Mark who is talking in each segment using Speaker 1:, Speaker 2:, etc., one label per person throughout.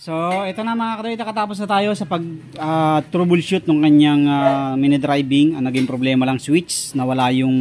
Speaker 1: So, ito na mga kadoy, nakatapos na tayo sa pag troubleshoot ng kanyang mini driving. Ang naging problema lang switch, nawala yung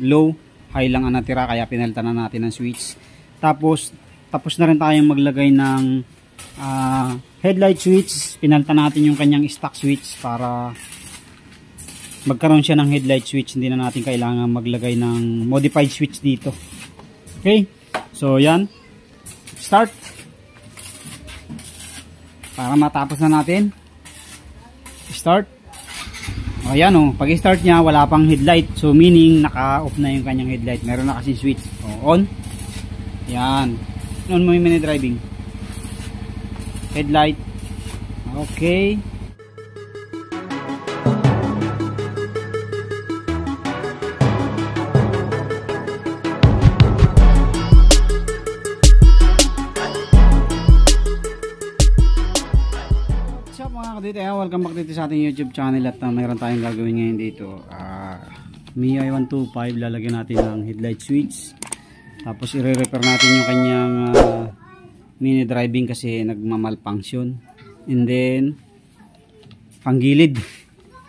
Speaker 1: low, high lang ang natira kaya pinalitan na natin ang switch. Tapos na rin tayong maglagay ng headlight switch. Pinalitan natin yung kanyang stock switch para magkaroon siya ng headlight switch. Hindi na natin kailangan maglagay ng modified switch dito. Okay, so yan, start. Para matapos na natin. Start. O yan o. Pag start niya wala pang headlight. So meaning naka-off na yung kanyang headlight. Meron na kasi switch. O on. Yan. On mo yung mini driving. Headlight. Okay. Welcome back dito sa ating YouTube channel at mayroon tayong gagawin ngayon dito. MIUI 125, lalagyan natin ng headlight switch. Tapos i-repair natin yung kanyang mini driving kasi nagmamalfunction. And then panggilid.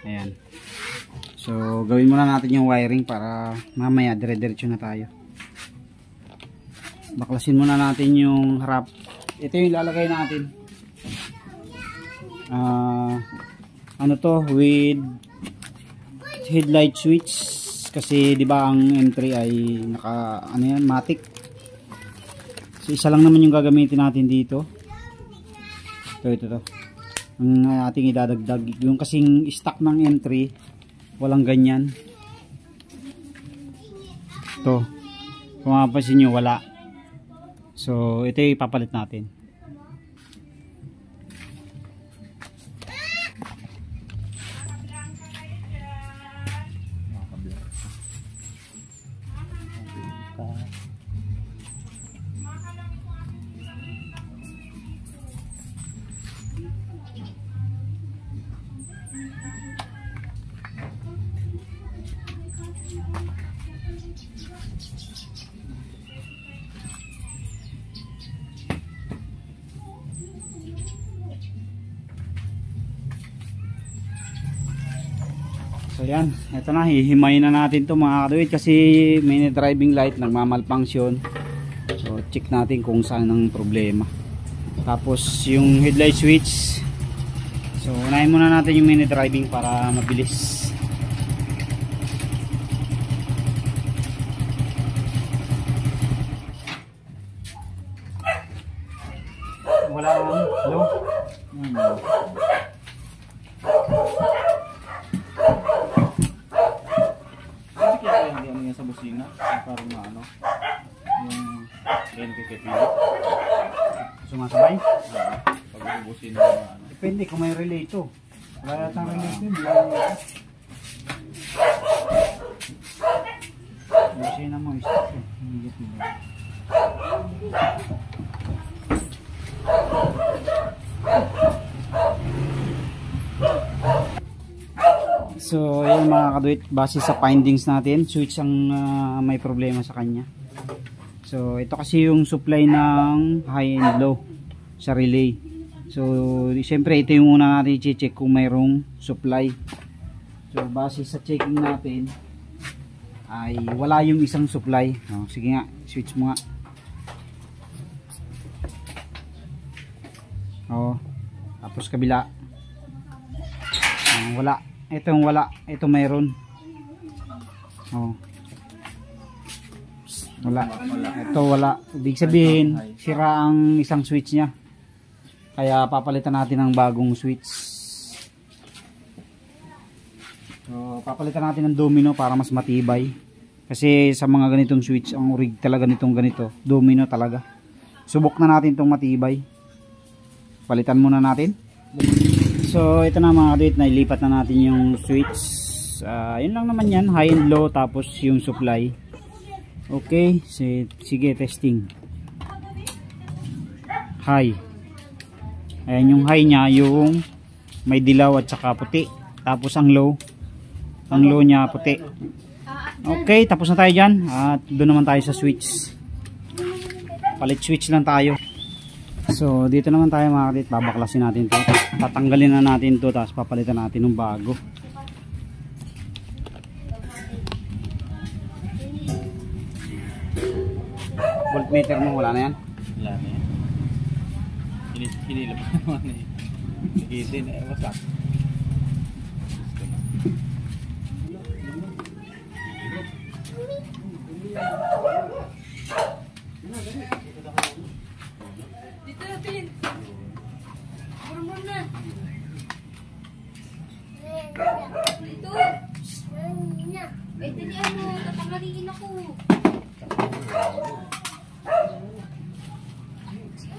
Speaker 1: Ayan. So gawin muna natin yung wiring para mamaya dire-diretso na tayo. Baklasin muna natin yung harap. Ito yung ilalagay natin. Ano to, with headlight switch kasi di ba ang M3 ay naka ano yan, matic. So isa lang naman yung gagamitin natin dito. Ito ang ating idadagdag. Yung kasing stock ng M3 walang ganyan. Ito kung mapapansin nyo wala. So ito yung ipapalit natin. So yan, ito na, hihimayin na natin to mga kaduit kasi mini driving light nagmamalfunction. So check natin kung saan ang problema. Tapos yung headlight switch. So unahin muna natin yung mini driving para mabilis. Wala low. Sa busina para ano yung NPK sumasabay pag busina ano. Depende kung may relay ito. Wala yatang relay ito, busina mo stop eh. So yun mga kaduit, base sa findings natin, switch ang may problema sa kanya. So ito kasi yung supply ng high and low sa relay. So siyempre ito yung muna natin i-check kung mayroong supply. So base sa checking natin ay wala yung isang supply. Sige nga, switch mo nga. Tapos kabila wala. Itong wala, ito mayroon. Wala. Ito wala. Ibig sabihin, sira ang isang switch niya. Kaya papalitan natin ng bagong switch. So, papalitan natin ng domino para mas matibay. Kasi sa mga ganitong switch, ang rig talaga nitong ganito, domino talaga. Subok na natin itong matibay. Palitan muna natin. So ito na mga kaduit, nailipat na natin yung switch. Yun lang naman yan, high and low, tapos yung supply. Okay, sige testing. High. Ayan yung high nya, yung may dilaw at saka puti. Tapos ang low nya puti. Okay, tapos na tayo dyan. At doon naman tayo sa switch. Palit switch lang tayo. So dito naman tayo mga kadit, babaklasin natin to, tatanggalin na natin to, tapos papalitan natin ng bago. Voltmeter mo wala na yan?
Speaker 2: Wala na yan. Hinilap naman eh. Nagitin eh, wasak.
Speaker 3: Dito na, Pin. Murmur na. Dito. Eh, tinihan mo. Tatangaliin ako.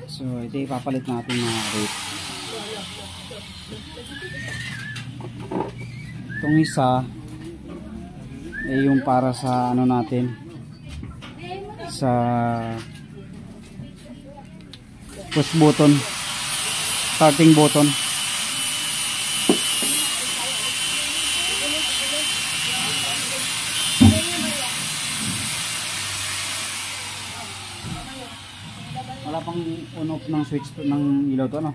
Speaker 1: So ito ipapalit natin mga kadit. Itong isa ay yung para sa ano natin, sa push button, starting button. Wala pang on off ng switch to, ng ilaw to, no?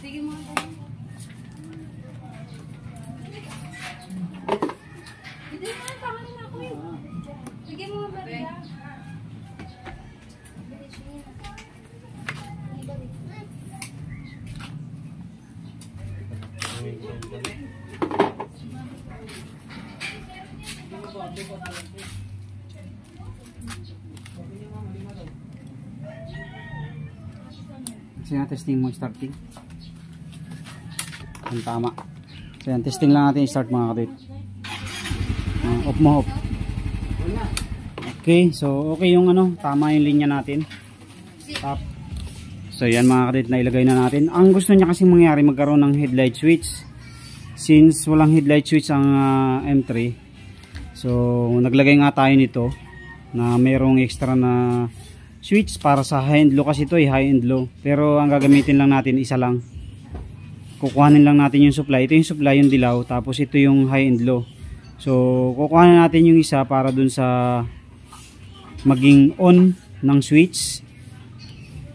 Speaker 3: Sige mo. Hindi mo ang pangalan ako eh. Sige mo, Maria.
Speaker 1: Kasi nga testing mo starting. Ang tama. So yan, testing lang natin i-start mga kadit. Off mo, off. Okay, so okay yung ano, tama yung linya natin. Stop. So yan mga kadit, nailagay na natin. Ang gusto niya kasi mangyari, magkaroon ng headlight switch. Since walang headlight switch ang M3, so naglagay nga tayo nito na merong extra na switch para sa high and low, kasi ito ay high and low. Pero ang gagamitin lang natin isa lang. Kukuhanin lang natin yung supply. Ito yung supply, yung dilaw, tapos ito yung high and low. So kukuhanin natin yung isa para dun sa maging on ng switch.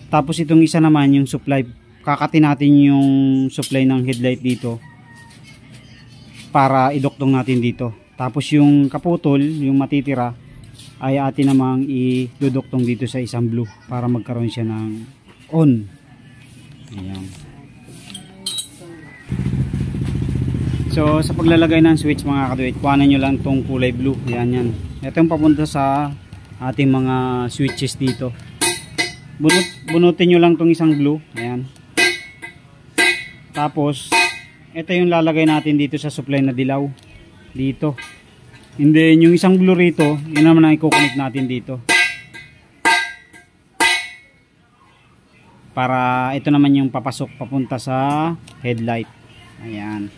Speaker 1: Tapos itong isa naman yung supply, kakatin natin yung supply ng headlight dito para iduktong natin dito. Tapos yung kaputol, yung matitira, ay atin namang iduduktong dito sa isang blue para magkaroon siya ng on. Ayan. So sa paglalagay ng switch mga kaduit, kuhanan nyo lang tong kulay blue. Ayan yan. Ito yung papunta sa ating mga switches dito. Bunutin nyo lang tong isang blue. Ayan. Tapos ito yung lalagay natin dito sa supply na dilaw. Dito. And then yung isang blue rito, yun naman ang i-connect natin dito. Para ito naman yung papasok papunta sa headlight. Ayan.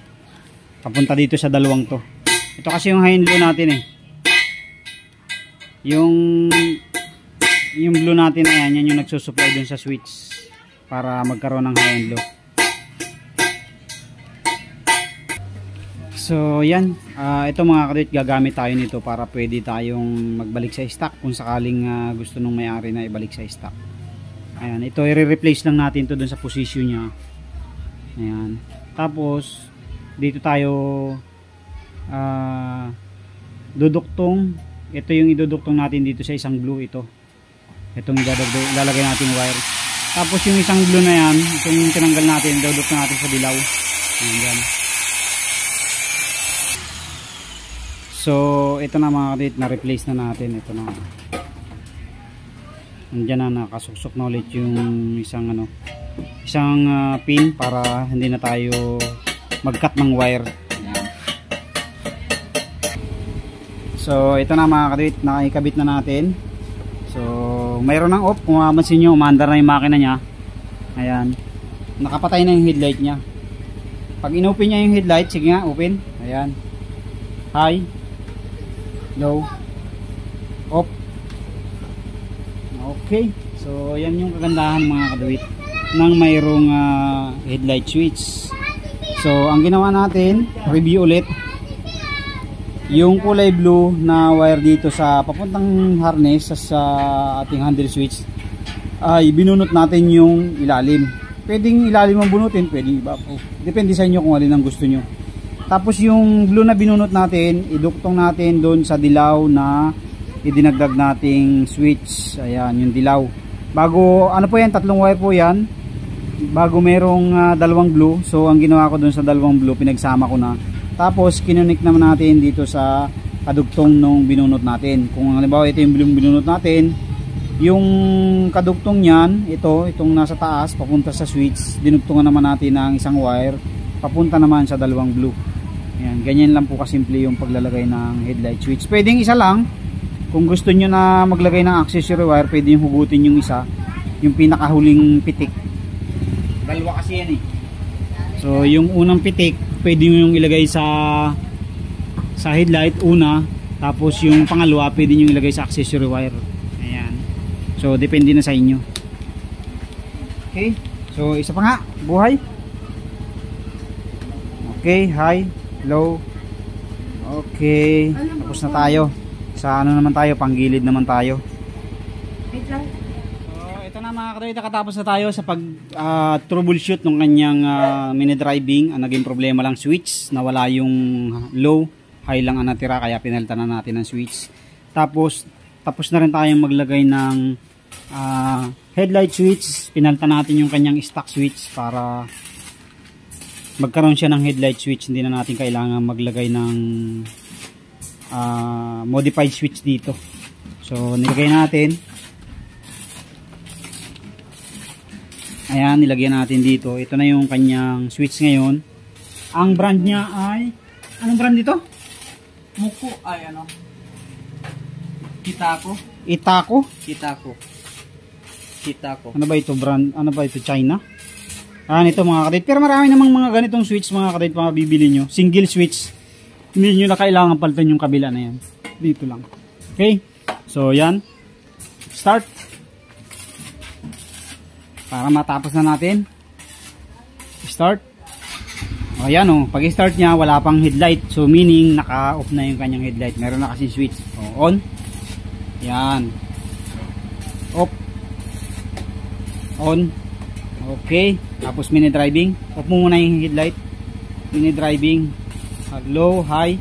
Speaker 1: Papunta dito sa dalawang to. Ito kasi yung high and low natin eh. Yung blue natin, ayan, yan yung nagsusupply dun sa switch para magkaroon ng high and low. So yan, ito mga kadit, gagamit tayo nito para pwede tayong magbalik sa stock kung sakaling gusto nung may-ari na ibalik sa stock. Ayan, ito i-replace lang natin to dun sa position niya. Ayan. Tapos dito tayo duduktong. Ito yung iduduktong natin dito sa isang blue, ito. Itong ilalagay natin wire. Tapos yung isang blue na yan, itong tinanggal natin, duduktong natin sa dilaw. Ayan, yan. So ito na mga kadit, na-replace na natin. Ito na. Andiyan na, nakasuksok na ulit yung isang pin para hindi na tayo mag-cut ng wire. Ayan. So ito na mga kadit, nakikabit na natin. So mayroon ng off, kung mapansin nyo, umaandar na yung makina nya. Ayan. Nakapatay na yung headlight nya. Pag inopen niya yung headlight, sige nga, open. Ayan. High, low, off. Okay. So, yan yung kagandahan mga kaduwit ng mayroong headlight switch. So, ang ginawa natin, review ulit. Yung kulay blue na wire dito sa papuntang harness sa ating handle switch ay binunot natin yung ilalim. Pwedeng ilalim ang bunutin, pwedeng iba po. Depende sa inyo kung alin ang gusto nyo. Tapos yung blue na binunot natin, iduktong natin doon sa dilaw na idinagdag nating switch. Ayan, yung dilaw. Bago, ano po yan, 3 wire po yan. Bago merong 2 blue. So, ang ginawa ko doon sa 2 blue, pinagsama ko na. Tapos, kinunik naman natin dito sa kadugtong nung binunot natin. Kung halimbawa, ito yung blue binunot natin, yung kadugtong niyan, itong nasa taas, papunta sa switch, dinugtungan naman natin ng isang wire, papunta naman sa 2 blue. Ayan, ganyan lang po kasimple yung paglalagay ng headlight switch. Pwedeng isa lang. Kung gusto nyo na maglagay ng accessory wire, pwede yung hugutin yung isa, yung pinakahuling pitik. Dalawa kasi yan eh. So yung unang pitik, pwede nyo yung ilagay sa headlight, una. Tapos yung pangalawa, pwede nyo ilagay sa accessory wire. Ayan. So depende na sa inyo. Okay. So isa pa nga, buhay. Okay, high, low. Okay. Tapos na tayo. Sa ano naman tayo, panggilid naman tayo.
Speaker 3: Wait lang.
Speaker 1: So, ito na mga kadoy, nakatapos na tayo sa pag troubleshoot ng kanyang mini driving. Ang naging problema lang switch, nawala yung low, high lang ang natira, kaya pinalitan na natin ang switch. Tapos na rin tayong maglagay ng headlight switch. Pinalitan natin yung kanyang stock switch para magkaroon siya ng headlight switch. Hindi na natin kailangan maglagay ng modified switch dito. So nilagay natin, ayan, nilagyan natin dito. Ito na yung kanyang switch ngayon. Ang brand niya ay, anong brand dito?
Speaker 2: Muko ay ano? Kitako.
Speaker 1: Itako.
Speaker 2: Kitako.
Speaker 1: Ano ba ito brand? Ano ba ito, China? Ito mga kadit. Pero marami namang mga ganitong switch mga kadit, mga bibili nyo. Single switch. Hindi nyo na kailangan palitan yung kabila na yan. Dito lang. Okay. So yan. Start. Para matapos na natin. Start. Ayan o. Pag start nya, wala pang headlight. So meaning, naka-off na yung kanyang headlight. Meron na kasi switch. O, on. Yan. Off. On. Okay. Tapos mini driving. Off mo muna yung headlight. Mini driving. Low, high.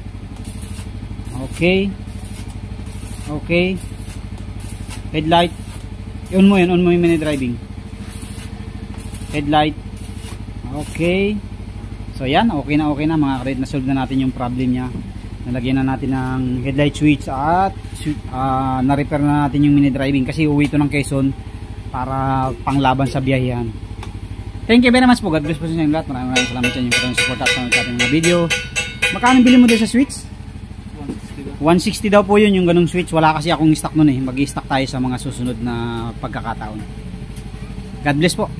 Speaker 1: Okay. Okay. Headlight. On mo yun. On mo yung mini driving. Headlight. Okay. So yan. Okay na mga karit. Na-solve na natin yung problem niya. Nalagyan na natin ng headlight switch at na-repair na natin yung mini driving. Kasi uwi ito ng Quezon para panglaban sa biyahehan. Thank you very much po. God bless po sa inyo lahat. Maraming salamat sa inyong support at panonood natin mga video. Magkano bili mo din sa switch? 160 daw po yun yung ganung switch. Wala kasi akong stock nun eh. Mag-i-stock tayo sa mga susunod na pagkakataon. God bless po.